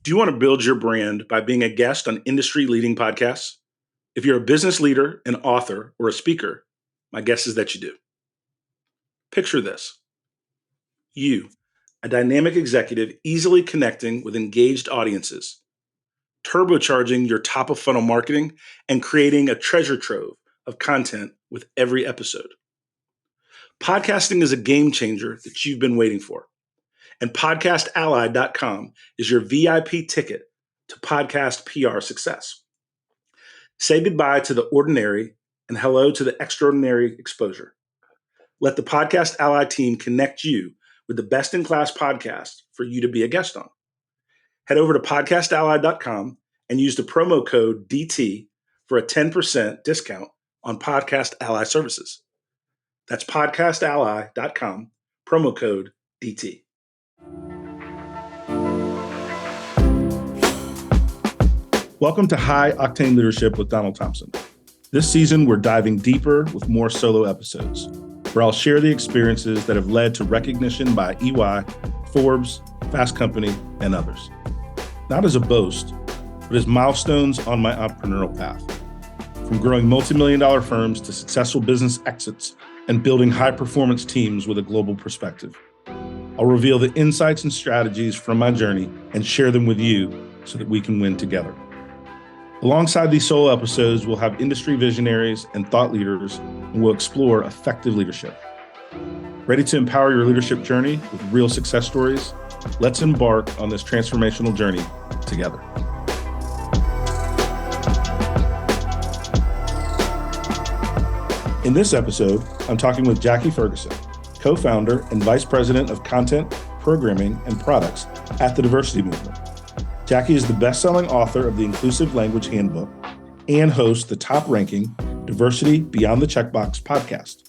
Do you want to build your brand by being a guest on industry-leading podcasts? If you're a business leader, an author, or a speaker, my guess is that you do. Picture this. You, a dynamic executive easily connecting with engaged audiences, turbocharging your top-of-funnel marketing, and creating a treasure trove of content with every episode. Podcasting is a game changer that you've been waiting for. And podcastally.com is your VIP ticket to podcast PR success. Say goodbye to the ordinary and hello to the extraordinary exposure. Let the Podcast Ally team connect you with the best-in-class podcast for you to be a guest on. Head over to podcastally.com and use the promo code DT for a 10% discount on Podcast Ally services. That's podcastally.com, promo code DT. Welcome to High Octane Leadership with Donald Thompson. This season, we're diving deeper with more solo episodes, where I'll share the experiences that have led to recognition by EY, Forbes, Fast Company, and others. Not as a boast, but as milestones on my entrepreneurial path. From growing multi-million-dollar firms to successful business exits and building high-performance teams with a global perspective. I'll reveal the insights and strategies from my journey and share them with you so that we can win together. Alongside these solo episodes, we'll have industry visionaries and thought leaders, and we'll explore effective leadership. Ready to empower your leadership journey with real success stories? Let's embark on this transformational journey together. In this episode, I'm talking with Jackie Ferguson, co-founder and vice president of content, programming, and products at the Diversity Movement. Jackie is the best-selling author of the Inclusive Language Handbook and hosts the top-ranking Diversity Beyond the Checkbox podcast.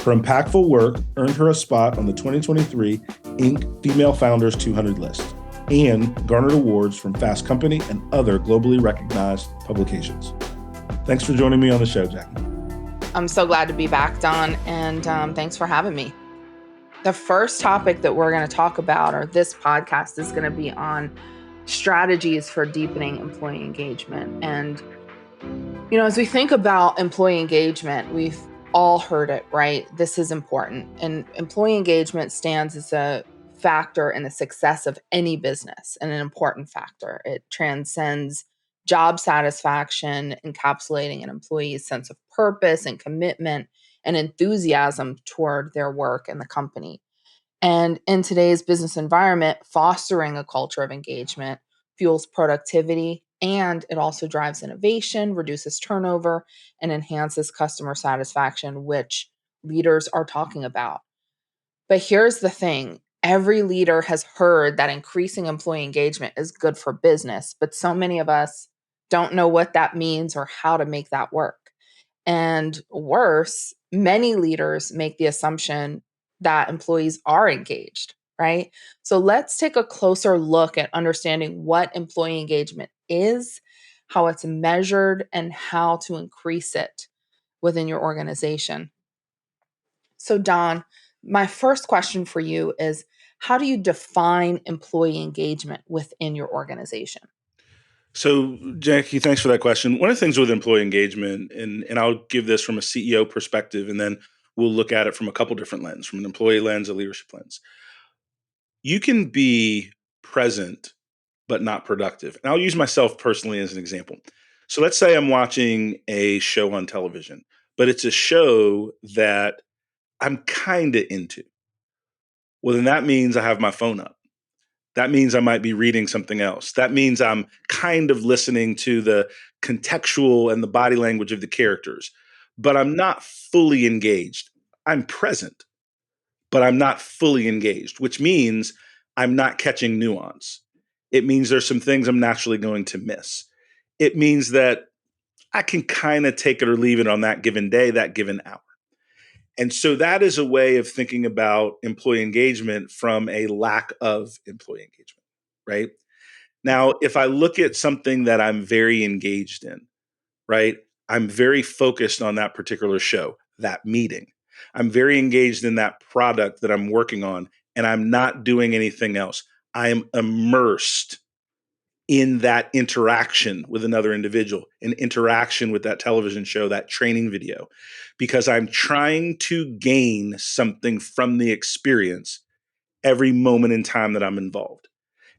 Her impactful work earned her a spot on the 2023 Inc. Female Founders 200 list and garnered awards from Fast Company and other globally recognized publications. Thanks for joining me on the show, Jackie. I'm so glad to be back, Don, and thanks for having me. The first topic that we're going to talk about, or this podcast, is going to be on strategies for deepening employee engagement. And, as we think about employee engagement, we've all heard it, right? This is important. And employee engagement stands as a factor in the success of any business and an important factor. It transcends job satisfaction, encapsulating an employee's sense of purpose and commitment and enthusiasm toward their work and the company. And in today's business environment, fostering a culture of engagement fuels productivity, and it also drives innovation, reduces turnover, and enhances customer satisfaction, which leaders are talking about. But here's the thing. Every leader has heard that increasing employee engagement is good for business, but so many of us don't know what that means or how to make that work. And worse, many leaders make the assumption that employees are engaged, right? So let's take a closer look at understanding what employee engagement is, how it's measured, and how to increase it within your organization. So Don, my first question for you is, how do you define employee engagement within your organization? So, Jackie, thanks for that question. One of the things with employee engagement, and I'll give this from a CEO perspective, and then we'll look at it from a couple different lenses, from an employee lens, a leadership lens. You can be present, but not productive. And I'll use myself personally as an example. So let's say I'm watching a show on television, but it's a show that I'm kind of into. Well, then that means I have my phone up. That means I might be reading something else. That means I'm kind of listening to the contextual and the body language of the characters, but I'm not fully engaged. I'm present, but I'm not fully engaged, which means I'm not catching nuance. It means there's some things I'm naturally going to miss. It means that I can kind of take it or leave it on that given day, that given hour. And so that is a way of thinking about employee engagement from a lack of employee engagement, right? Now, if I look at something that I'm very engaged in, right? I'm very focused on that particular show, that meeting. I'm very engaged in that product that I'm working on, and I'm not doing anything else. I am immersed in that interaction with another individual, an interaction with that television show, that training video, because I'm trying to gain something from the experience every moment in time that I'm involved.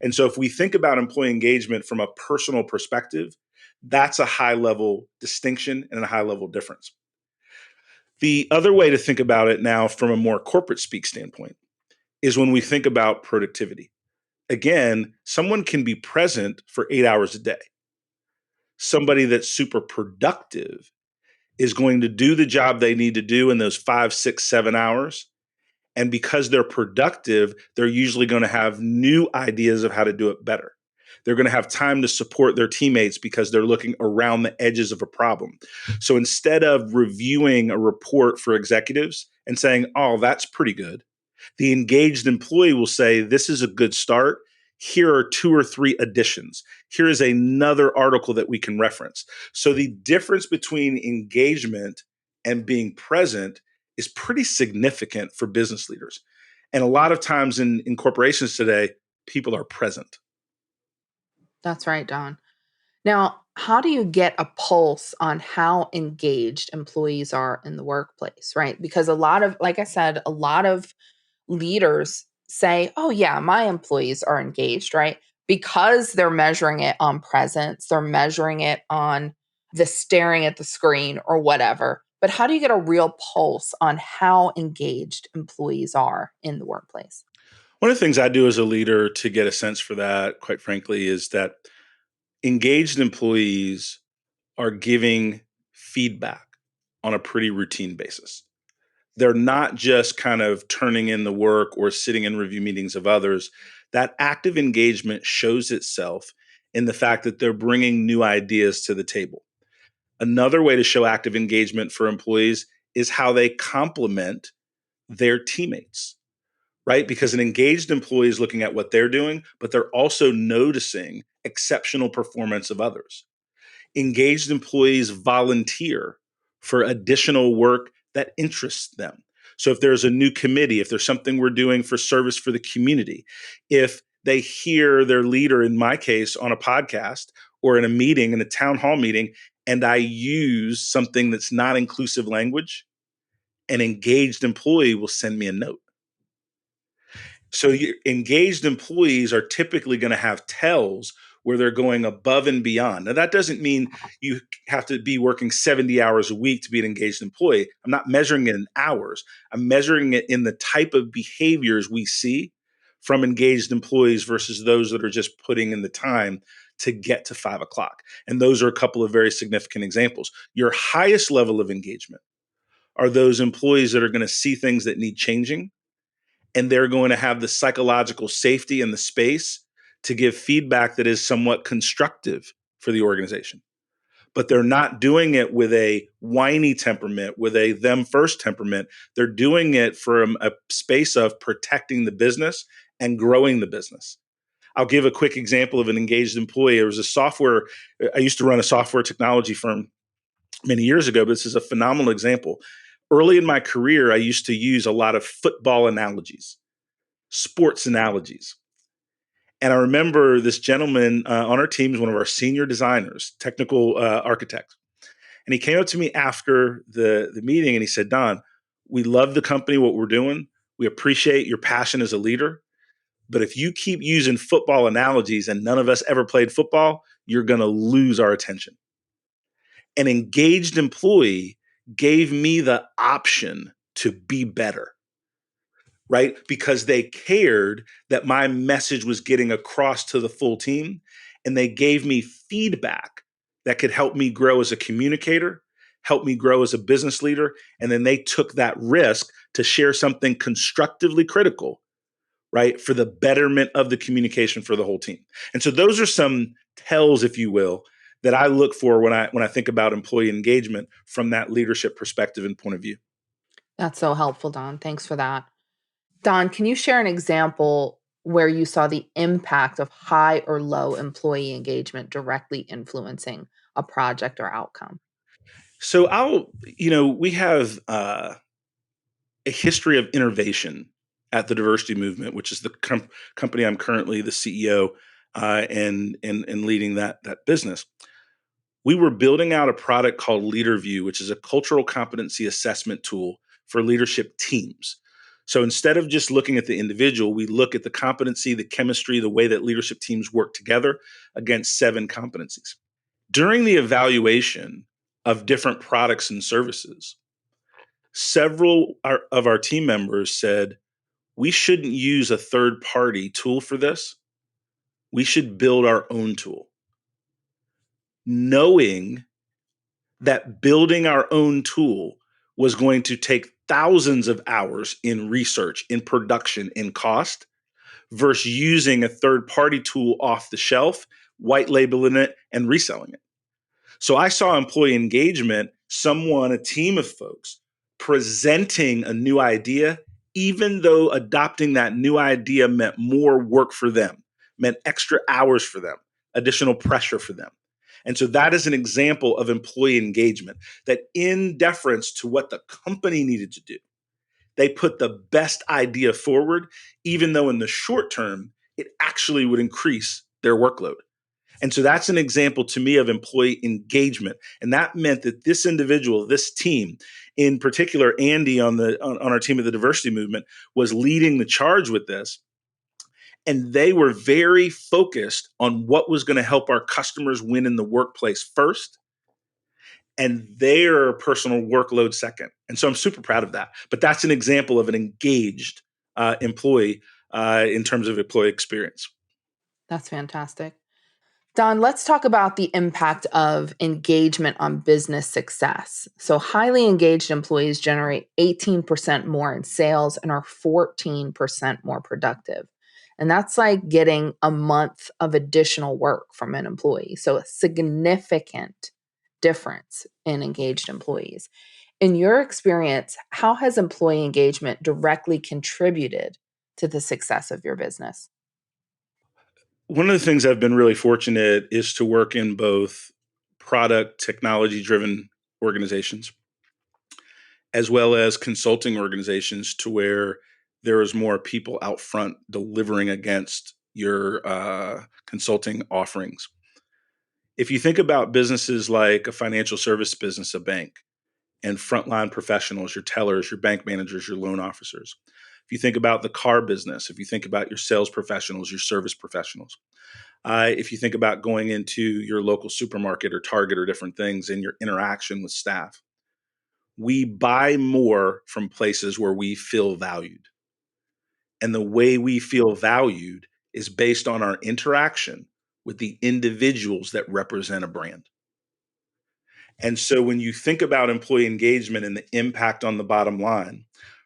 And so if we think about employee engagement from a personal perspective, that's a high level distinction and a high level difference. The other way to think about it now from a more corporate speak standpoint is when we think about productivity. Again, someone can be present for 8 hours a day. Somebody that's super productive is going to do the job they need to do in those 5, 6, 7 hours. And because they're productive, they're usually going to have new ideas of how to do it better. They're going to have time to support their teammates because they're looking around the edges of a problem. So instead of reviewing a report for executives and saying, oh, that's pretty good, the engaged employee will say, this is a good start. Here are 2 or 3 additions. Here is another article that we can reference. So the difference between engagement and being present is pretty significant for business leaders. And a lot of times in corporations today, people are present. That's right, Don. Now, how do you get a pulse on how engaged employees are in the workplace, right? Because a lot of, like I said, a lot of leaders say, oh, yeah, my employees are engaged, right? Because they're measuring it on presence, they're measuring it on the staring at the screen or whatever. But how do you get a real pulse on how engaged employees are in the workplace? One of the things I do as a leader to get a sense for that, quite frankly, is that engaged employees are giving feedback on a pretty routine basis. They're not just kind of turning in the work or sitting in review meetings of others. That active engagement shows itself in the fact that they're bringing new ideas to the table. Another way to show active engagement for employees is how they complement their teammates, right? Because an engaged employee is looking at what they're doing, but they're also noticing exceptional performance of others. Engaged employees volunteer for additional work that interests them. So if there's a new committee, if there's something we're doing for service for the community, if they hear their leader, in my case, on a podcast or in a meeting, in a town hall meeting, and I use something that's not inclusive language, an engaged employee will send me a note. So engaged employees are typically going to have tells where they're going above and beyond. Now, that doesn't mean you have to be working 70 hours a week to be an engaged employee. I'm not measuring it in hours. I'm measuring it in the type of behaviors we see from engaged employees versus those that are just putting in the time to get to 5 o'clock. And those are a couple of very significant examples. Your highest level of engagement are those employees that are going to see things that need changing, and they're going to have the psychological safety and the space to give feedback that is somewhat constructive for the organization. But they're not doing it with a whiny temperament, with a them first temperament. They're doing it from a space of protecting the business and growing the business. I'll give a quick example of an engaged employee. There was I used to run a software technology firm many years ago, but this is a phenomenal example. Early in my career, I used to use a lot of football analogies, sports analogies. And I remember this gentleman on our team is one of our senior designers, technical architects. And he came up to me after the meeting and he said, Don, we love the company, what we're doing. We appreciate your passion as a leader. But if you keep using football analogies and none of us ever played football, you're going to lose our attention. An engaged employee gave me the option to be better, right? Because they cared that my message was getting across to the full team, and they gave me feedback that could help me grow as a communicator, help me grow as a business leader. And then they took that risk to share something constructively critical, right, for the betterment of the communication for the whole team. And so those are some tells, if you will, that I look for when I think about employee engagement from that leadership perspective and point of view. That's so helpful, Don. Thanks for that. Don, can you share an example where you saw the impact of high or low employee engagement directly influencing a project or outcome? So we have a history of innovation at the diversity movement, which is the company I'm currently the CEO. and leading that business. We were building out a product called LeaderView, which is a cultural competency assessment tool for leadership teams. So instead of just looking at the individual, we look at the competency, the chemistry, the way that leadership teams work together against 7 competencies. During the evaluation of different products and services, several of our team members said, we shouldn't use a third party tool for this. We should build our own tool. Knowing that building our own tool was going to take thousands of hours in research, in production, in cost, versus using a third party tool off the shelf, white labeling it, and reselling it. So I saw employee engagement, a team of folks presenting a new idea, even though adopting that new idea meant more work for them, meant extra hours for them, additional pressure for them. And so that is an example of employee engagement that, in deference to what the company needed to do, they put the best idea forward, even though in the short term, it actually would increase their workload. And so that's an example to me of employee engagement. And that meant that this individual, this team, in particular, Andy on our team of the diversity movement, was leading the charge with this. And they were very focused on what was going to help our customers win in the workplace first, and their personal workload second. And so I'm super proud of that. But that's an example of an engaged employee in terms of employee experience. That's fantastic. Don, let's talk about the impact of engagement on business success. So, highly engaged employees generate 18% more in sales and are 14% more productive. And that's like getting a month of additional work from an employee. So, a significant difference in engaged employees. In your experience, how has employee engagement directly contributed to the success of your business? One of the things I've been really fortunate is to work in both product technology driven organizations as well as consulting organizations, to where there is more people out front delivering against your consulting offerings. If you think about businesses like a financial service business, a bank, and frontline professionals, your tellers, your bank managers, your loan officers. If you think about the car business, if you think about your sales professionals, your service professionals, if you think about going into your local supermarket or Target or different things in your interaction with staff, we buy more from places where we feel valued. And the way we feel valued is based on our interaction with the individuals that represent a brand. And so when you think about employee engagement and the impact on the bottom line,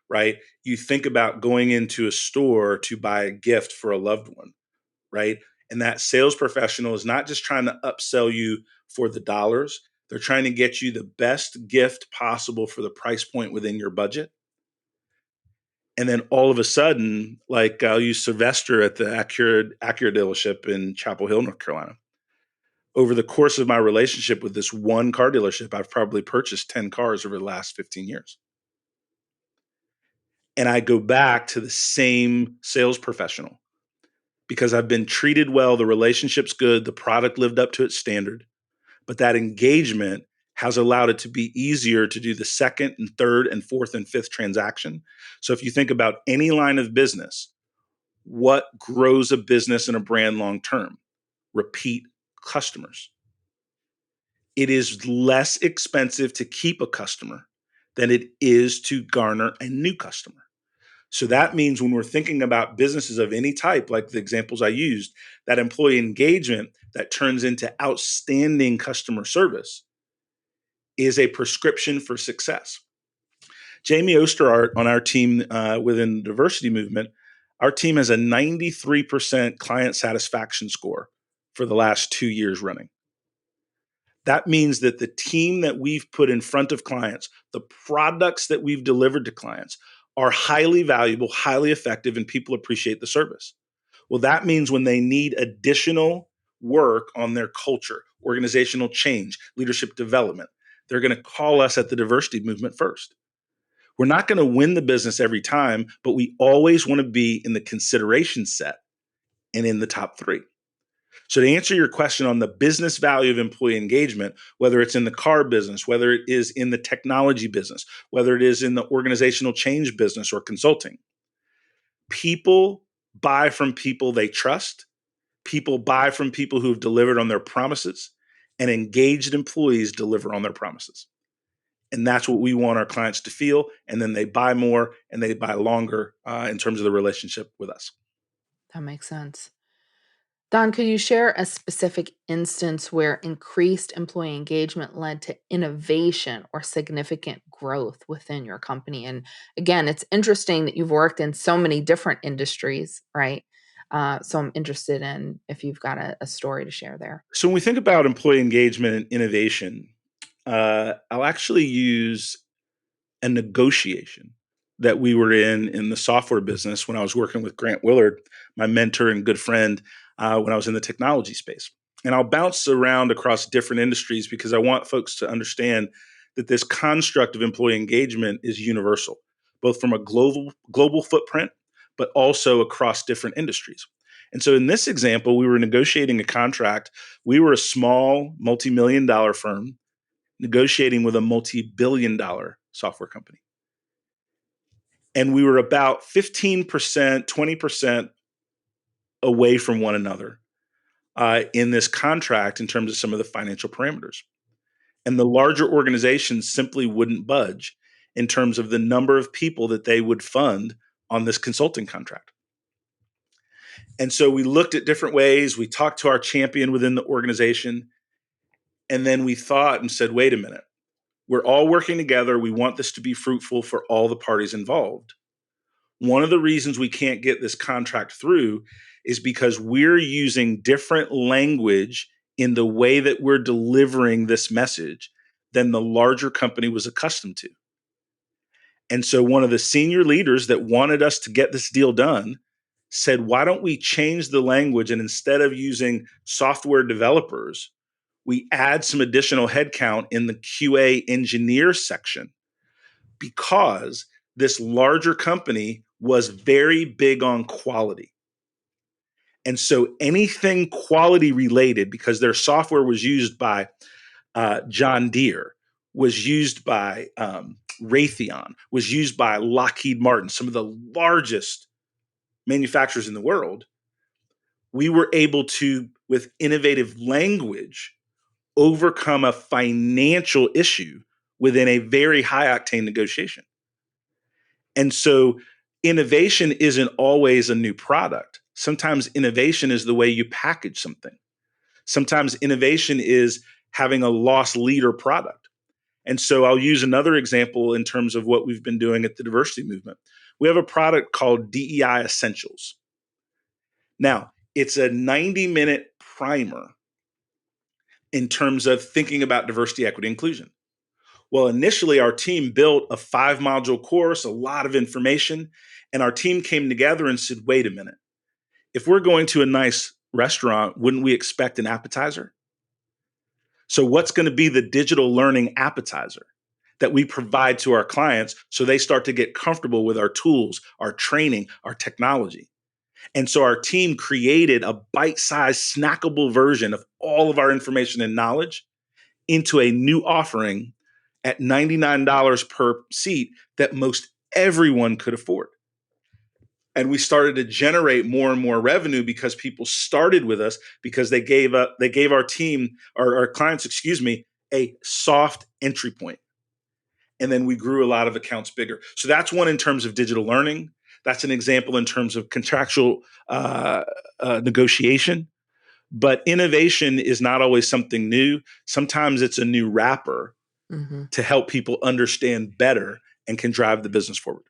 right? You think about going into a store to buy a gift for a loved one, right? And that sales professional is not just trying to upsell you for the dollars, they're trying to get you the best gift possible for the price point within your budget. And then all of a sudden, like I'll use Sylvester at the Acura dealership in Chapel Hill, North Carolina. Over the course of my relationship with this one car dealership, I've probably purchased 10 cars over the last 15 years. And I go back to the same sales professional because I've been treated well, the relationship's good, the product lived up to its standard, but that engagement has allowed it to be easier to do the second and third and fourth and fifth transaction. So if you think about any line of business, what grows a business and a brand long term? Repeat customers. It is less expensive to keep a customer than it is to garner a new customer. So that means when we're thinking about businesses of any type, like the examples I used, that employee engagement that turns into outstanding customer service is a prescription for success. Jamie Osterart on our team within the diversity movement, our team has a 93% client satisfaction score for the last 2 years running. That means that the team that we've put in front of clients, the products that we've delivered to clients, are highly valuable, highly effective, and people appreciate the service. Well, that means when they need additional work on their culture, organizational change, leadership development, they're going to call us at the diversity movement first. We're not going to win the business every time, but we always want to be in the consideration set and in the top 3. So to answer your question on the business value of employee engagement, whether it's in the car business, whether it is in the technology business, whether it is in the organizational change business or consulting, people buy from people they trust. People buy from people who've delivered on their promises, and engaged employees deliver on their promises. And that's what we want our clients to feel. And then they buy more and they buy longer in terms of the relationship with us. That makes sense. Don, could you share a specific instance where increased employee engagement led to innovation or significant growth within your company? And again, it's interesting that you've worked in so many different industries, right? So I'm interested in if you've got a story to share there. So when we think about employee engagement and innovation, I'll actually use a negotiation that we were in the software business when I was working with Grant Willard, my mentor and good friend, when I was in the technology space. And I'll bounce around across different industries because I want folks to understand that this construct of employee engagement is universal, both from a global footprint, but also across different industries. And so in this example, we were negotiating a contract. We were a small multi-million dollar firm negotiating with a multi-billion dollar software company. And we were about 15%, 20% away from one another in this contract in terms of some of the financial parameters. And the larger organizations simply wouldn't budge in terms of the number of people that they would fund on this consulting contract. And so we looked at different ways. We talked to our champion within the organization. And then we thought and said, wait a minute, we're all working together. We want this to be fruitful for all the parties involved. One of the reasons we can't get this contract through is because we're using different language in the way that we're delivering this message than the larger company was accustomed to. And so one of the senior leaders that wanted us to get this deal done said, why don't we change the language, and instead of using software developers, we add some additional headcount in the QA engineer section, because this larger company was very big on quality. And so anything quality related, because their software was used by John Deere, was used by Raytheon, was used by Lockheed Martin, some of the largest manufacturers in the world, we were able to, with innovative language, overcome a financial issue within a very high octane negotiation. And so innovation isn't always a new product. Sometimes innovation is the way you package something. Sometimes innovation is having a loss leader product. And so I'll use another example in terms of what we've been doing at the diversity movement. We have a product called DEI Essentials. Now, it's a 90-minute primer in terms of thinking about diversity, equity, inclusion. Well, initially, our team built a 5-module course, a lot of information, and our team came together and said, wait a minute, if we're going to a nice restaurant, wouldn't we expect an appetizer? So what's going to be the digital learning appetizer that we provide to our clients so they start to get comfortable with our tools, our training, our technology? And so our team created a bite-sized, snackable version of all of our information and knowledge into a new offering at $99 per seat that most everyone could afford. And we started to generate more and more revenue because people started with us because they gave our team, or our clients, a soft entry point. And then we grew a lot of accounts bigger. So that's one in terms of digital learning. That's an example in terms of contractual negotiation. But innovation is not always something new. Sometimes it's a new wrapper to help people understand better and can drive the business forward.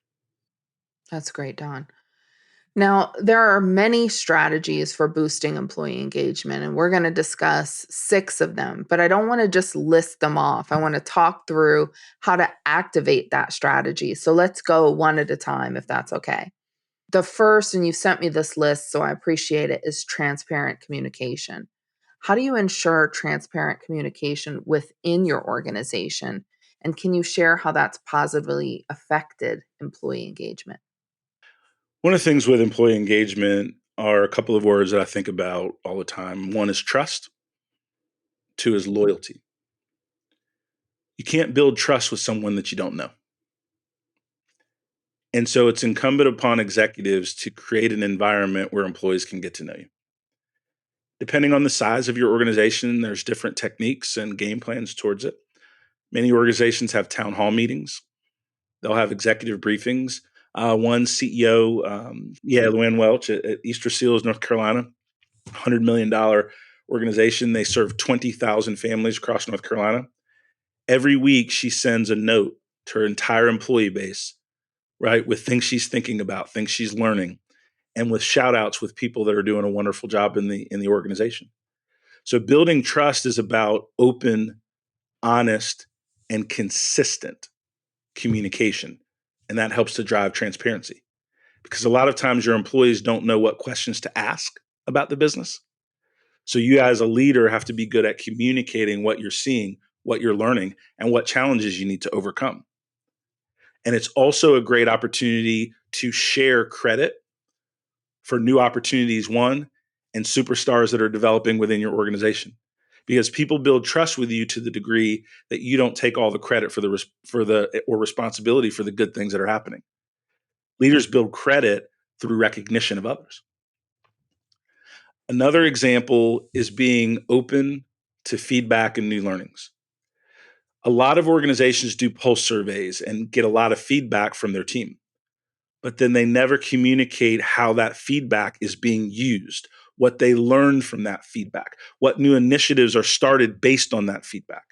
That's great, Don. Now, there are many strategies for boosting employee engagement, and we're going to discuss 6 of them, but I don't want to just list them off. I want to talk through how to activate that strategy. So let's go one at a time, if that's okay. The first, and you sent me this list, so I appreciate it, is transparent communication. How do you ensure transparent communication within your organization? And can you share how that's positively affected employee engagement? One of the things with employee engagement, are a couple of words that I think about all the time. One is trust, two is loyalty. You can't build trust with someone that you don't know. And so it's incumbent upon executives to create an environment where employees can get to know you. Depending on the size of your organization, there's different techniques and game plans towards it. Many organizations have town hall meetings. They'll have executive briefings. One CEO, Luann Welch at Easter Seals, North Carolina, $100 million organization. They serve 20,000 families across North Carolina. Every week, she sends a note to her entire employee base, right, with things she's thinking about, things she's learning, and with shout outs with people that are doing a wonderful job in the organization. So building trust is about open, honest, and consistent communication. And that helps to drive transparency because a lot of times your employees don't know what questions to ask about the business. So you as a leader have to be good at communicating what you're seeing, what you're learning, and what challenges you need to overcome. And it's also a great opportunity to share credit for new opportunities won and superstars that are developing within your organization. Because people build trust with you to the degree that you don't take all the credit for the or responsibility for the good things that are happening. Leaders build credit through recognition of others. Another example is being open to feedback and new learnings. A lot of organizations do pulse surveys and get a lot of feedback from their team, but then they never communicate how that feedback is being used, what they learned from that feedback, what new initiatives are started based on that feedback.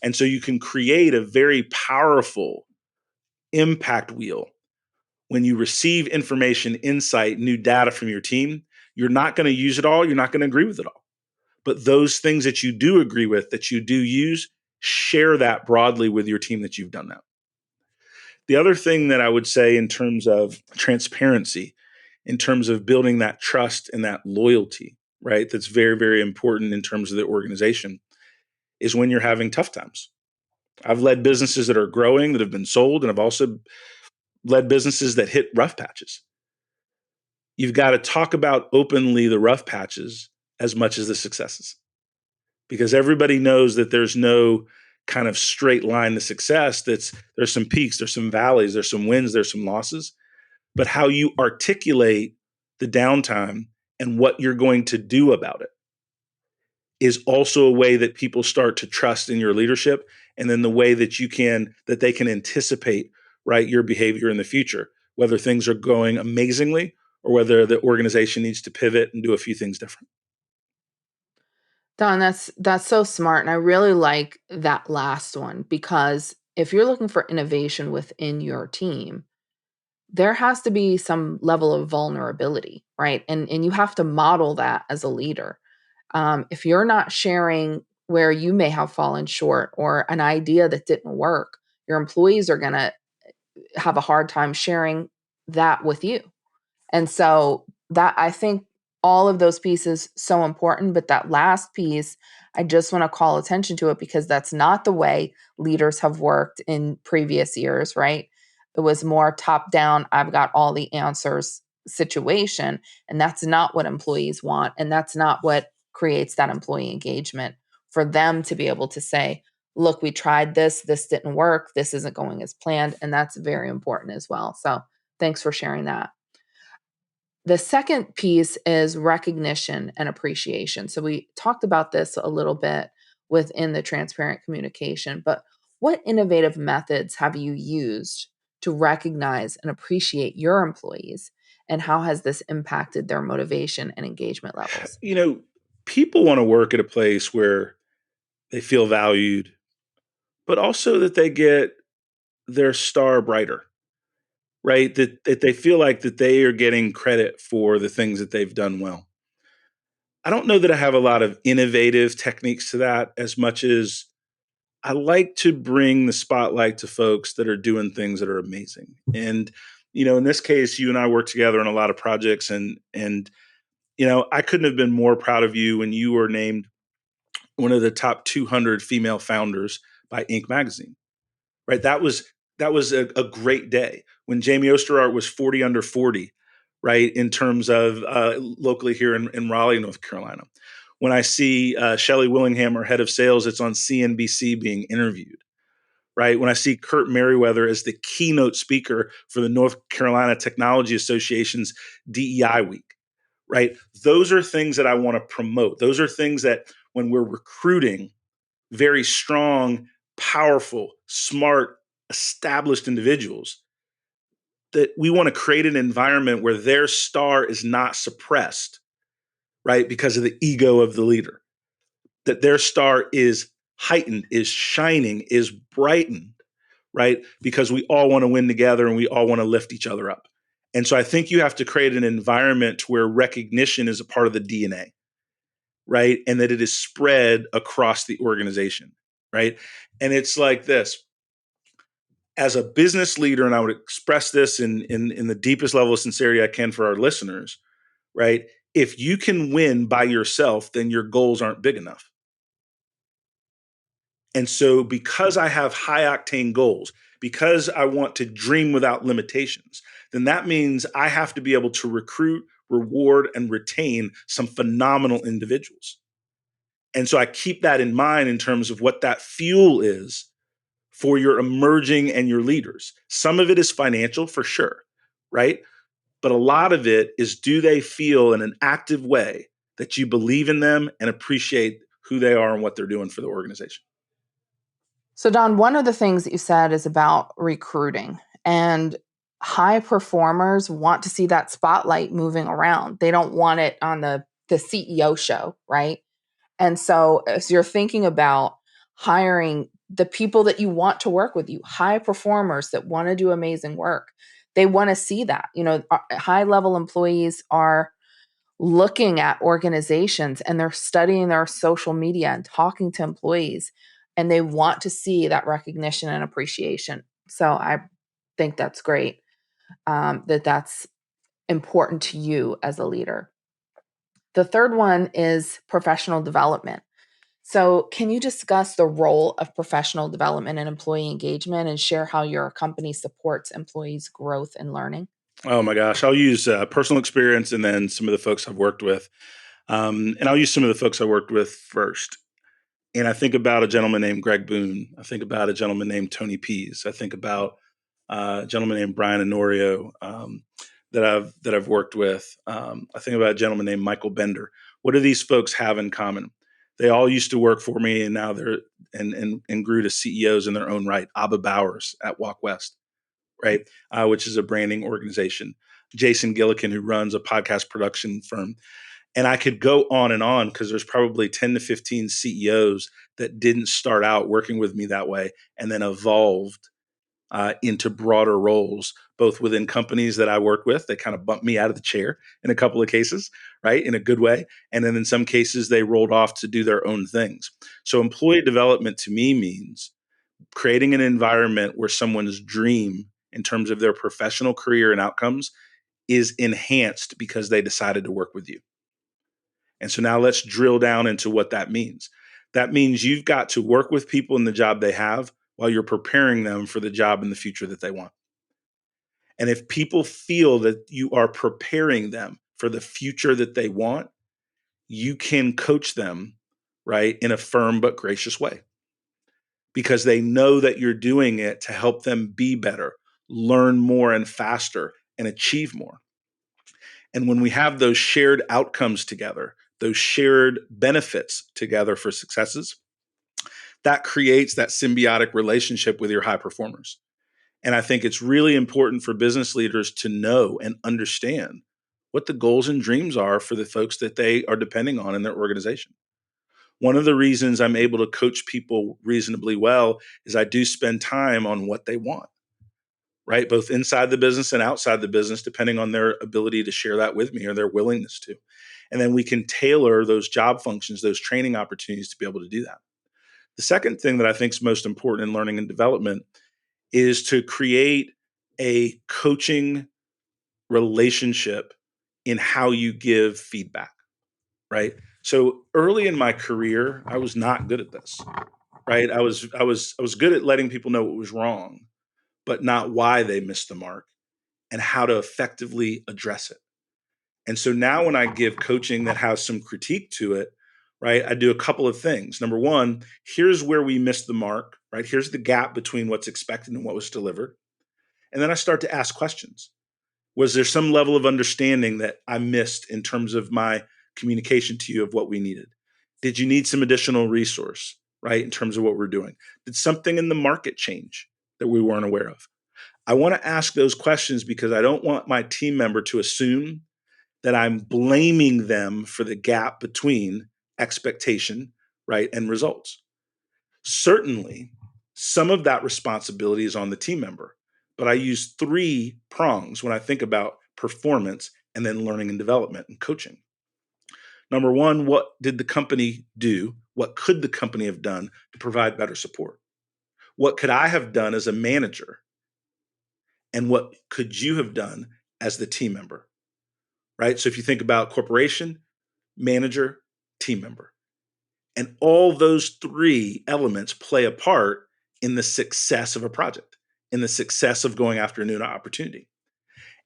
And so you can create a very powerful impact wheel when you receive information, insight, new data from your team. You're not going to use it all. You're not going to agree with it all. But those things that you do agree with, that you do use, share that broadly with your team that you've done that. The other thing that I would say in terms of transparency, in terms of building that trust and that loyalty, right, that's very, very important in terms of the organization, is when you're having tough times. I've led businesses that are growing, that have been sold, and I've also led businesses that hit rough patches. You've got to talk about openly the rough patches as much as the successes, because everybody knows that there's no kind of straight line to success. There's some peaks, there's some valleys, there's some wins, there's some losses. But how you articulate the downtime and what you're going to do about it is also a way that people start to trust in your leadership, and then the way that they can anticipate, right, your behavior in the future, whether things are going amazingly or whether the organization needs to pivot and do a few things different. Don, that's so smart. And I really like that last one, because if you're looking for innovation within your team, there has to be some level of vulnerability, right? And you have to model that as a leader. If you're not sharing where you may have fallen short or an idea that didn't work, your employees are going to have a hard time sharing that with you. And so that, I think all of those pieces so important, but that last piece, I just want to call attention to it because that's not the way leaders have worked in previous years, right? It was more top down, I've got all the answers situation, and that's not what employees want, and that's not what creates that employee engagement for them to be able to say, look, we tried this didn't work, this isn't going as planned, and that's very important as well. So, thanks for sharing that. The second piece is recognition and appreciation. So we talked about this a little bit within the transparent communication, but what innovative methods have you used to recognize and appreciate your employees? And how has this impacted their motivation and engagement levels? People want to work at a place where they feel valued, but also that they get their star brighter, right? That they feel like that they are getting credit for the things that they've done well. I don't know that I have a lot of innovative techniques to that as much as I like to bring the spotlight to folks that are doing things that are amazing. And, in this case, you and I work together on a lot of projects and I couldn't have been more proud of you when you were named one of the top 200 female founders by Inc. magazine, right? That was a great day when Jamie Osterhart was 40 under 40, right? In terms of locally here in Raleigh, North Carolina. When I see Shelley Willingham, our head of sales, it's on CNBC being interviewed, right? When I see Kurt Merriweather as the keynote speaker for the North Carolina Technology Association's DEI week, right? Those are things that I want to promote. Those are things that when we're recruiting very strong, powerful, smart, established individuals, that we want to create an environment where their star is not suppressed, right? Because of the ego of the leader, that their star is heightened, is shining, is brightened, right? Because we all want to win together and we all want to lift each other up. And so I think you have to create an environment where recognition is a part of the DNA, right? And that it is spread across the organization, right? And it's like this. As a business leader, and I would express this in the deepest level of sincerity I can for our listeners, right? If you can win by yourself, then your goals aren't big enough. And so, because I have high octane goals, because I want to dream without limitations, then that means I have to be able to recruit, reward, and retain some phenomenal individuals. And so, I keep that in mind in terms of what that fuel is for your emerging and your leaders. Some of it is financial for sure, right? But a lot of it is, do they feel in an active way that you believe in them and appreciate who they are and what they're doing for the organization? So, Don, one of the things that you said is about recruiting, and high performers want to see that spotlight moving around. They don't want it on the CEO show, right? And so, as you're thinking about hiring the people that you want to work with you, high performers that want to do amazing work, they want to see that. High level employees are looking at organizations and they're studying their social media and talking to employees, and they want to see that recognition and appreciation. So I think that's great, that's important to you as a leader. The third one is professional development. So can you discuss the role of professional development and employee engagement, and share how your company supports employees' growth and learning? Oh my gosh, I'll use personal experience and then some of the folks I've worked with. And I'll use some of the folks I worked with first. And I think about a gentleman named Greg Boone. I think about a gentleman named Tony Pease. I think about a gentleman named Brian Honorio that I've worked with. I think about a gentleman named Michael Bender. What do these folks have in common? They all used to work for me, and now they're and grew to CEOs in their own right. Abba Bowers at Walk West, right, which is a branding organization. Jason Gillikin, who runs a podcast production firm. And I could go on because there's probably 10 to 15 CEOs that didn't start out working with me that way and then evolved into broader roles, both within companies that I work with. They kind of bumped me out of the chair in a couple of cases, right, in a good way. And then in some cases, they rolled off to do their own things. So employee development to me means creating an environment where someone's dream in terms of their professional career and outcomes is enhanced because they decided to work with you. And so now let's drill down into what that means. That means you've got to work with people in the job they have while you're preparing them for the job in the future that they want. And if people feel that you are preparing them for the future that they want, you can coach them, right, in a firm but gracious way, because they know that you're doing it to help them be better, learn more and faster, and achieve more. And when we have those shared outcomes together, those shared benefits together for successes, that creates that symbiotic relationship with your high performers. And I think it's really important for business leaders to know and understand what the goals and dreams are for the folks that they are depending on in their organization. One of the reasons I'm able to coach people reasonably well is I do spend time on what they want, right? Both inside the business and outside the business, depending on their ability to share that with me or their willingness to. And then we can tailor those job functions, those training opportunities to be able to do that. The second thing that I think is most important in learning and development is to create a coaching relationship in how you give feedback, right? So early in my career, I was not good at this, right? I was good at letting people know what was wrong, but not why they missed the mark and how to effectively address it. And so now when I give coaching that has some critique to it, right, I do a couple of things. Number one, here's where we missed the mark, right? Here's the gap between what's expected and what was delivered. And then I start to ask questions. Was there some level of understanding that I missed in terms of my communication to you of what we needed? Did you need some additional resource, right, in terms of what we're doing? Did something in the market change that we weren't aware of? I want to ask those questions because I don't want my team member to assume that I'm blaming them for the gap between expectation, right, and results. Certainly, some of that responsibility is on the team member, but I use three prongs when I think about performance and then learning and development and coaching. Number one, what did the company do? What could the company have done to provide better support? What could I have done as a manager? And what could you have done as the team member? Right? So if you think about corporation, manager, team member, and all those three elements play a part in the success of a project, in the success of going after a new opportunity.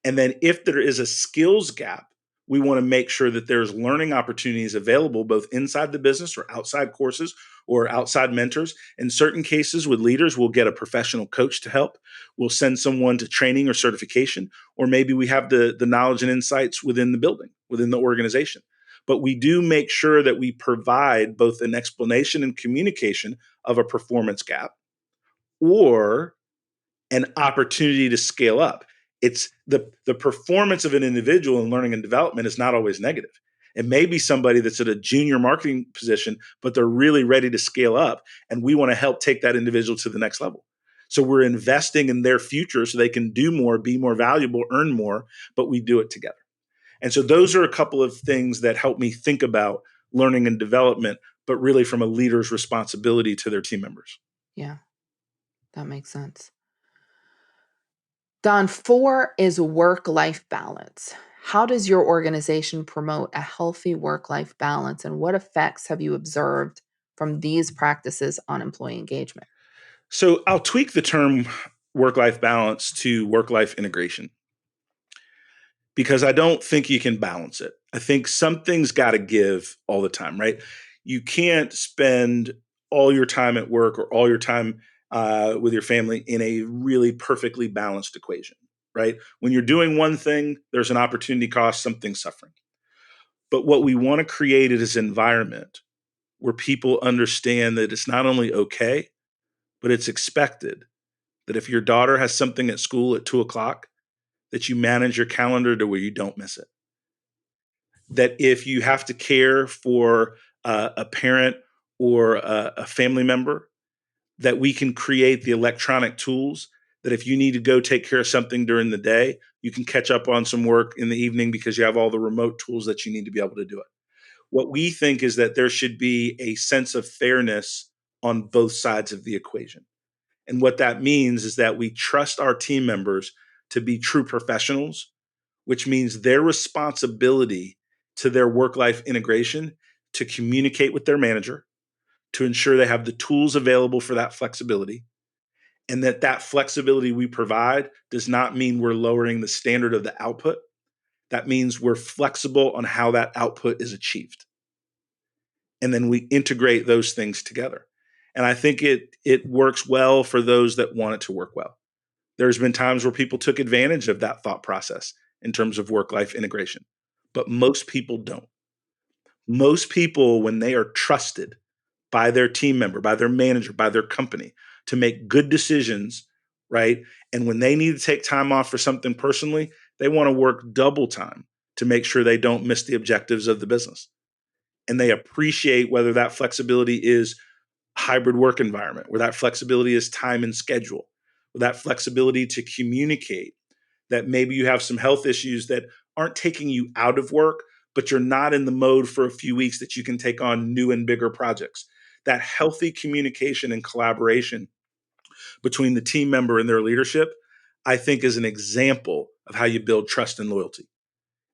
And then if there is a skills gap, we want to make sure that there's learning opportunities available both inside the business or outside courses or outside mentors. In certain cases with leaders, we'll get a professional coach to help. We'll send someone to training or certification, or maybe we have the knowledge and insights within the building, within the organization. But we do make sure that we provide both an explanation and communication of a performance gap or an opportunity to scale up. It's the performance of an individual in learning and development is not always negative. It may be somebody that's at a junior marketing position, but they're really ready to scale up, and we want to help take that individual to the next level. So we're investing in their future so they can do more, be more valuable, earn more, but we do it together. And so those are a couple of things that help me think about learning and development, but really from a leader's responsibility to their team members. Yeah, that makes sense. Don, 4 is work-life balance. How does your organization promote a healthy work-life balance, and what effects have you observed from these practices on employee engagement? So I'll tweak the term work-life balance to work-life integration because I don't think you can balance it. I think something's got to give all the time, right? You can't spend all your time at work or all your time with your family in a really perfectly balanced equation, right? When you're doing one thing, there's an opportunity cost, something's suffering. But what we want to create is an environment where people understand that it's not only okay, but it's expected that if your daughter has something at school at 2 o'clock, that you manage your calendar to where you don't miss it. That if you have to care for a parent or a family member, that we can create the electronic tools that if you need to go take care of something during the day, you can catch up on some work in the evening because you have all the remote tools that you need to be able to do it. What we think is that there should be a sense of fairness on both sides of the equation. And what that means is that we trust our team members to be true professionals, which means their responsibility to their work life integration to communicate with their manager, to ensure they have the tools available for that flexibility, and that flexibility we provide does not mean we're lowering the standard of the output. That means we're flexible on how that output is achieved. And then we integrate those things together. And I think it works well for those that want it to work well. There's been times where people took advantage of that thought process in terms of work-life integration, but most people don't. Most people, when they are trusted by their team member, by their manager, by their company to make good decisions, right? And when they need to take time off for something personally, they want to work double time to make sure they don't miss the objectives of the business. And they appreciate whether that flexibility is hybrid work environment, where that flexibility is time and schedule, where that flexibility to communicate that maybe you have some health issues that aren't taking you out of work, but you're not in the mode for a few weeks that you can take on new and bigger projects. That healthy communication and collaboration between the team member and their leadership, I think is an example of how you build trust and loyalty.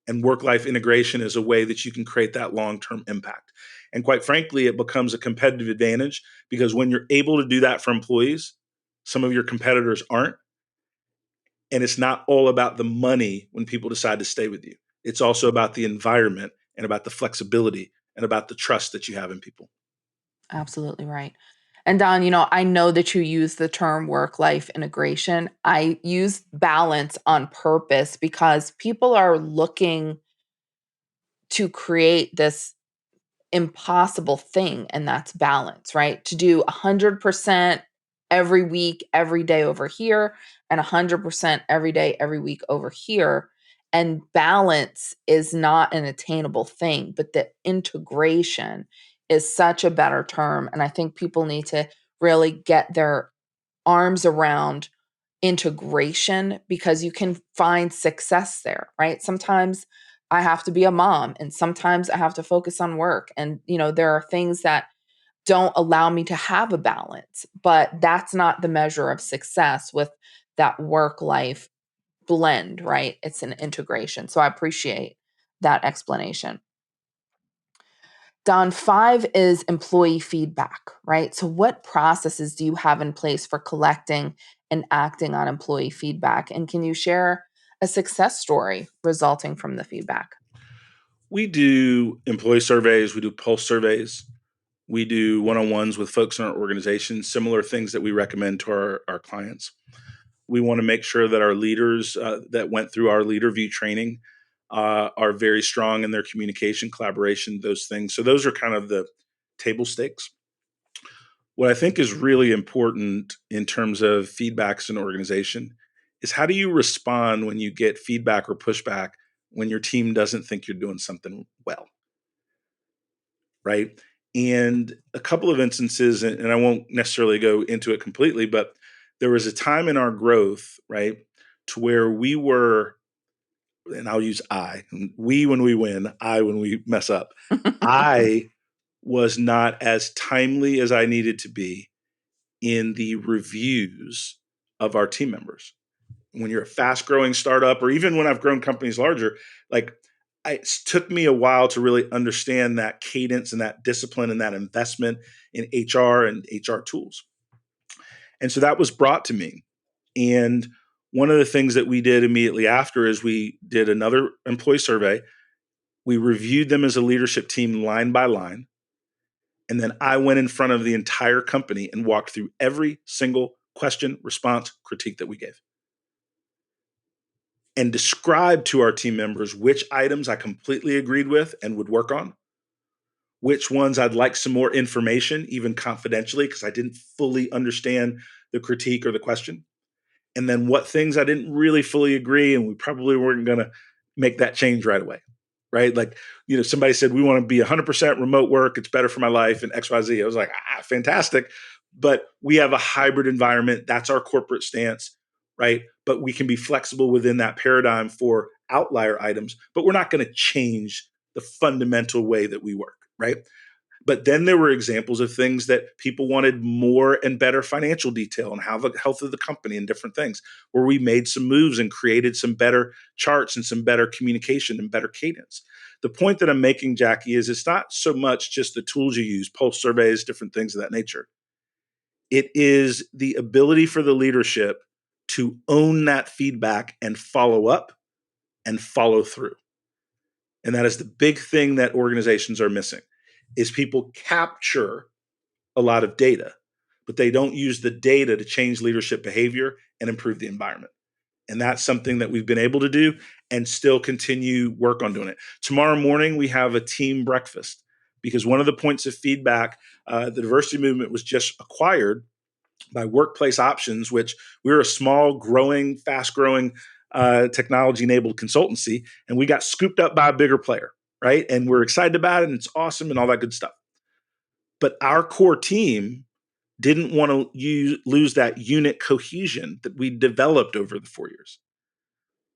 And work-life integration is a way that you can create that long-term impact. And quite frankly, it becomes a competitive advantage because when you're able to do that for employees, some of your competitors aren't. And it's not all about the money when people decide to stay with you. It's also about the environment and about the flexibility and about the trust that you have in people. Absolutely right. And Don, I know that you use the term work-life integration. I use balance on purpose because people are looking to create this impossible thing, and that's balance, right? To do 100% every week, every day over here, and 100% every day, every week over here. And balance is not an attainable thing, but the integration is such a better term. And I think people need to really get their arms around integration because you can find success there, right? Sometimes I have to be a mom and sometimes I have to focus on work. And, there are things that don't allow me to have a balance, but that's not the measure of success with that work life blend, right? It's an integration. So I appreciate that explanation. Don, 5 is employee feedback, right? So, what processes do you have in place for collecting and acting on employee feedback? And can you share a success story resulting from the feedback? We do employee surveys, we do pulse surveys, we do one-on-ones with folks in our organization, similar things that we recommend to our clients. We want to make sure that our leaders that went through our leader view training are very strong in their communication, collaboration, those things. So those are kind of the table stakes. What I think is really important in terms of feedbacks in an organization is how do you respond when you get feedback or pushback when your team doesn't think you're doing something well, right? And a couple of instances, and I won't necessarily go into it completely, but there was a time in our growth, right, to where we were, and I'll use we when we win, I when we mess up. I was not as timely as I needed to be in the reviews of our team members. When you're a fast growing startup, or even when I've grown companies larger, like it took me a while to really understand that cadence and that discipline and that investment in HR and HR tools. And so that was brought to me. And one of the things that we did immediately after is we did another employee survey. We reviewed them as a leadership team line by line. And then I went in front of the entire company and walked through every single question, response, critique that we gave and described to our team members which items I completely agreed with and would work on, which ones I'd like some more information, even confidentially, because I didn't fully understand the critique or the question. And then what things I didn't really fully agree, and we probably weren't going to make that change right away, right? Like, somebody said, we want to be 100% remote work. It's better for my life and XYZ. I was like, fantastic. But we have a hybrid environment. That's our corporate stance, right? But we can be flexible within that paradigm for outlier items, but we're not going to change the fundamental way that we work, right? But then there were examples of things that people wanted more and better financial detail and how the health of the company and different things, where we made some moves and created some better charts and some better communication and better cadence. The point that I'm making, Jackie, is it's not so much just the tools you use, pulse surveys, different things of that nature. It is the ability for the leadership to own that feedback and follow up and follow through. And that is the big thing that organizations are missing is people capture a lot of data, but they don't use the data to change leadership behavior and improve the environment. And that's something that we've been able to do and still continue work on doing it. Tomorrow morning, we have a team breakfast because one of the points of feedback, the diversity movement was just acquired by Workplace Options, which we're a small, growing, fast-growing technology-enabled consultancy, and we got scooped up by a bigger player, right? And we're excited about it, and it's awesome and all that good stuff. But our core team didn't want to lose that unit cohesion that we developed over the 4 years,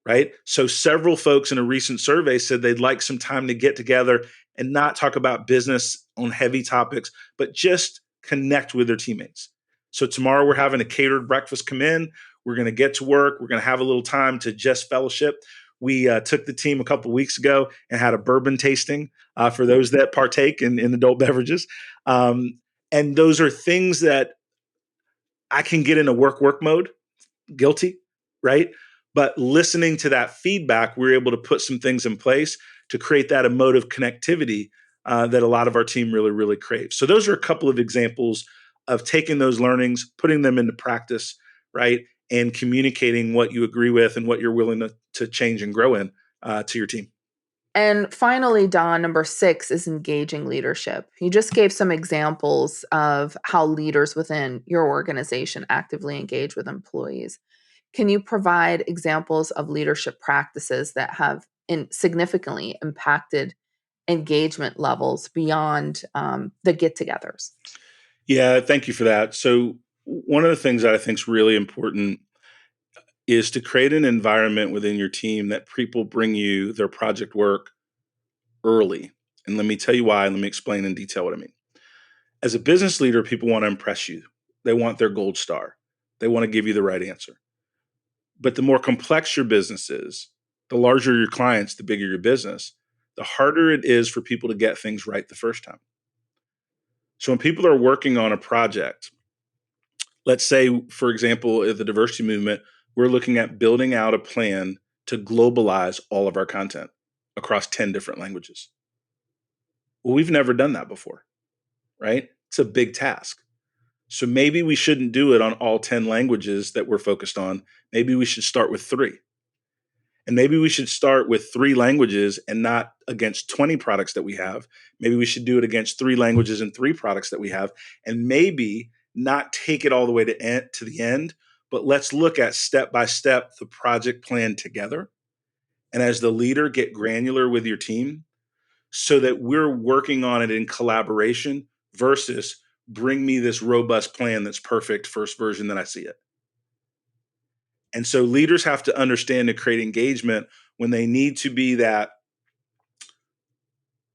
right? So several folks in a recent survey said they'd like some time to get together and not talk about business on heavy topics, but just connect with their teammates. So tomorrow we're having a catered breakfast come in. We're going to get to work. We're going to have a little time to just fellowship. We took the team a couple of weeks ago and had a bourbon tasting for those that partake in adult beverages. And those are things that I can get in a work mode, guilty, right? But listening to that feedback, we're able to put some things in place to create that emotive connectivity that a lot of our team really, really craves. So those are a couple of examples of taking those learnings, putting them into practice, right? And communicating what you agree with and what you're willing to change and grow in to your team. And finally, Don, number 6 is engaging leadership. You just gave some examples of how leaders within your organization actively engage with employees. Can you provide examples of leadership practices that have significantly impacted engagement levels beyond the get togethers? Yeah, thank you for that. So, one of the things that I think is really important is to create an environment within your team that people bring you their project work early. And let me tell you why, and let me explain in detail what I mean. As a business leader, people want to impress you, they want their gold star, they want to give you the right answer. But the more complex your business is, the larger your clients, the bigger your business, the harder it is for people to get things right the first time. So when people are working on a project, let's say, for example, in the diversity movement, we're looking at building out a plan to globalize all of our content across 10 different languages. Well, we've never done that before, right? It's a big task. So maybe we shouldn't do it on all 10 languages that we're focused on. Maybe we should start with 3. And maybe we should start with 3 languages and not against 20 products that we have. Maybe we should do it against 3 languages and 3 products that we have. And maybe not take it all the way to the end, but let's look at step by step the project plan together. And as the leader, get granular with your team so that we're working on it in collaboration versus bring me this robust plan that's perfect first version that I see it. And so leaders have to understand to create engagement when they need to be that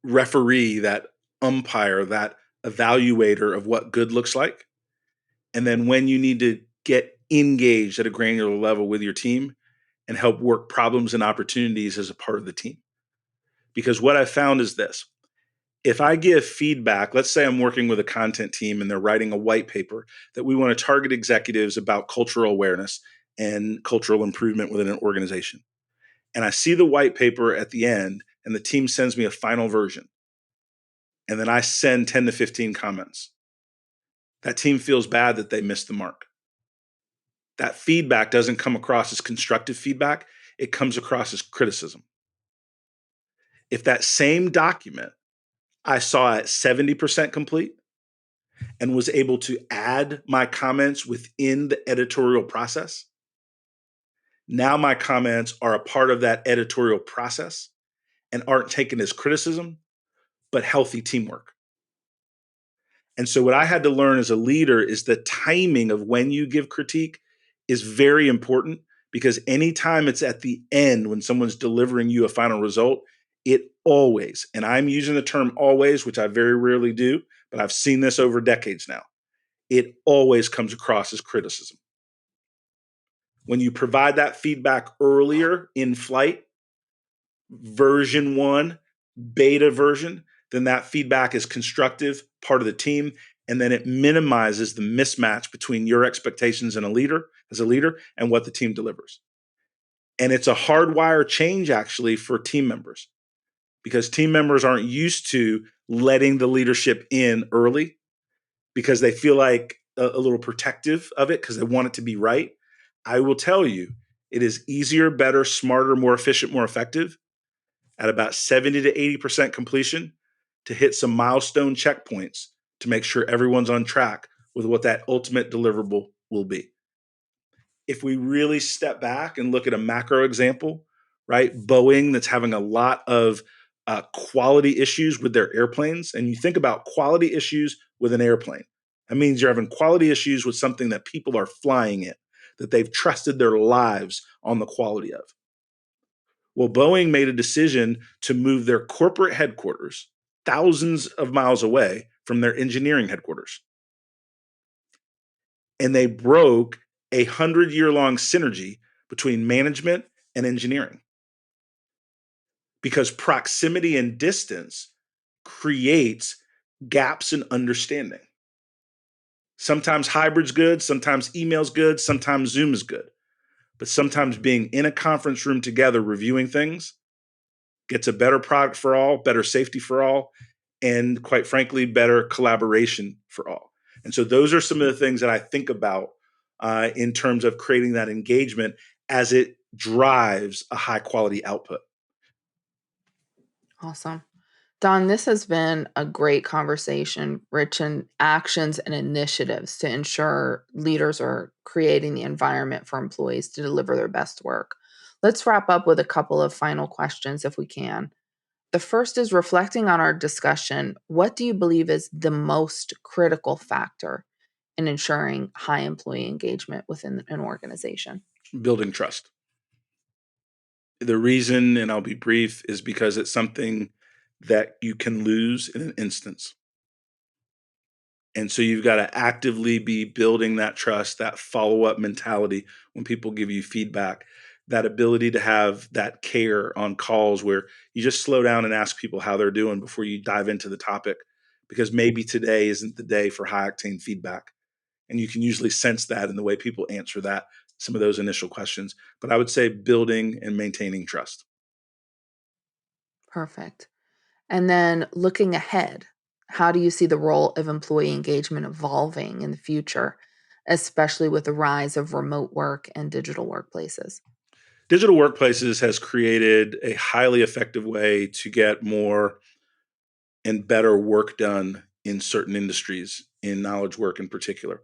referee, that umpire, that evaluator of what good looks like. And then when you need to get engaged at a granular level with your team and help work problems and opportunities as a part of the team. Because what I found is this: if I give feedback, let's say I'm working with a content team and they're writing a white paper that we want to target executives about cultural awareness and cultural improvement within an organization. And I see the white paper at the end, and the team sends me a final version. And then I send 10 to 15 comments. That team feels bad that they missed the mark. That feedback doesn't come across as constructive feedback, it comes across as criticism. If that same document I saw at 70% complete and was able to add my comments within the editorial process, now my comments are a part of that editorial process and aren't taken as criticism, but healthy teamwork. And so, what I had to learn as a leader is the timing of when you give critique is very important, because anytime it's at the end when someone's delivering you a final result, it always, and I'm using the term always, which I very rarely do, but I've seen this over decades now, it always comes across as criticism. When you provide that feedback earlier in flight, version 1, beta version, then that feedback is constructive, part of the team, and then it minimizes the mismatch between your expectations as a leader, and what the team delivers. And it's a hardwire change actually for team members, because team members aren't used to letting the leadership in early because they feel like a little protective of it because they want it to be right. I will tell you, it is easier, better, smarter, more efficient, more effective at about 70 to 80% completion to hit some milestone checkpoints to make sure everyone's on track with what that ultimate deliverable will be. If we really step back and look at a macro example, right? Boeing, that's having a lot of quality issues with their airplanes. And you think about quality issues with an airplane. That means you're having quality issues with something that people are flying in, that they've trusted their lives on the quality of. Well, Boeing made a decision to move their corporate headquarters thousands of miles away from their engineering headquarters. And they broke 100-year-long synergy between management and engineering, because proximity and distance creates gaps in understanding. Sometimes hybrid's good, sometimes email's good, sometimes Zoom is good. But sometimes being in a conference room together, reviewing things, gets a better product for all, better safety for all, and quite frankly, better collaboration for all. And so those are some of the things that I think about in terms of creating that engagement as it drives a high quality output. Awesome. Don, this has been a great conversation, rich in actions and initiatives to ensure leaders are creating the environment for employees to deliver their best work. Let's wrap up with a couple of final questions if we can. The first is reflecting on our discussion. What do you believe is the most critical factor in ensuring high employee engagement within an organization? Building trust. The reason, and I'll be brief, is because it's something that you can lose in an instance. And so you've got to actively be building that trust, that follow up mentality when people give you feedback, that ability to have that care on calls where you just slow down and ask people how they're doing before you dive into the topic, because maybe today isn't the day for high octane feedback. And you can usually sense that in the way people answer that, some of those initial questions. But I would say building and maintaining trust. Perfect. And then looking ahead, how do you see the role of employee engagement evolving in the future, especially with the rise of remote work and digital workplaces? Digital workplaces has created a highly effective way to get more and better work done in certain industries, in knowledge work in particular.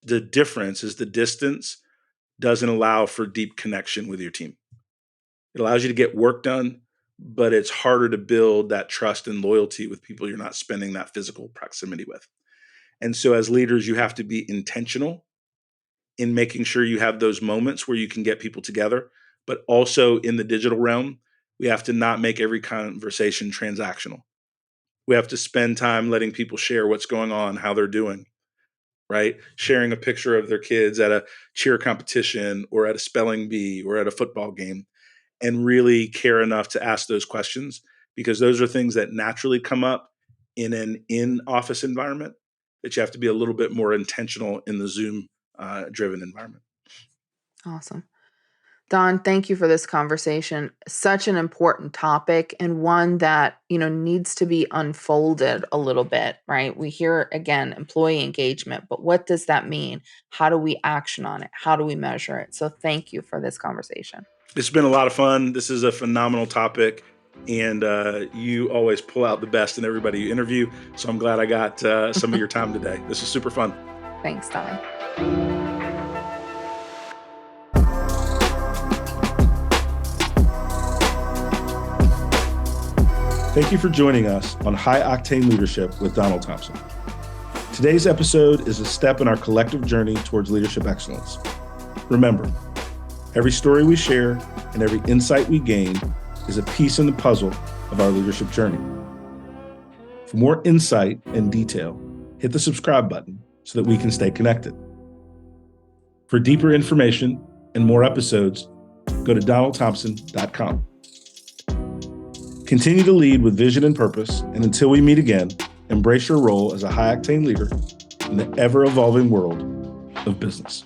The difference is the distance doesn't allow for deep connection with your team. It allows you to get work done, but it's harder to build that trust and loyalty with people you're not spending that physical proximity with. And so, as leaders, you have to be intentional in making sure you have those moments where you can get people together. But also in the digital realm, we have to not make every conversation transactional. We have to spend time letting people share what's going on, how they're doing, right? Sharing a picture of their kids at a cheer competition or at a spelling bee or at a football game, and really care enough to ask those questions, because those are things that naturally come up in an in-office environment that you have to be a little bit more intentional in the Zoom driven environment. Awesome. Don, thank you for this conversation. Such an important topic and one that, needs to be unfolded a little bit, right? We hear again employee engagement, but what does that mean? How do we action on it? How do we measure it? So thank you for this conversation. It's been a lot of fun. This is a phenomenal topic, and you always pull out the best in everybody you interview. So I'm glad I got some of your time today. This was super fun. Thanks, Don. Thank you for joining us on High Octane Leadership with Donald Thompson. Today's episode is a step in our collective journey towards leadership excellence. Remember, every story we share and every insight we gain is a piece in the puzzle of our leadership journey. For more insight and detail, hit the subscribe button so that we can stay connected. For deeper information and more episodes, go to donaldthompson.com. Continue to lead with vision and purpose, and until we meet again, embrace your role as a high-octane leader in the ever-evolving world of business.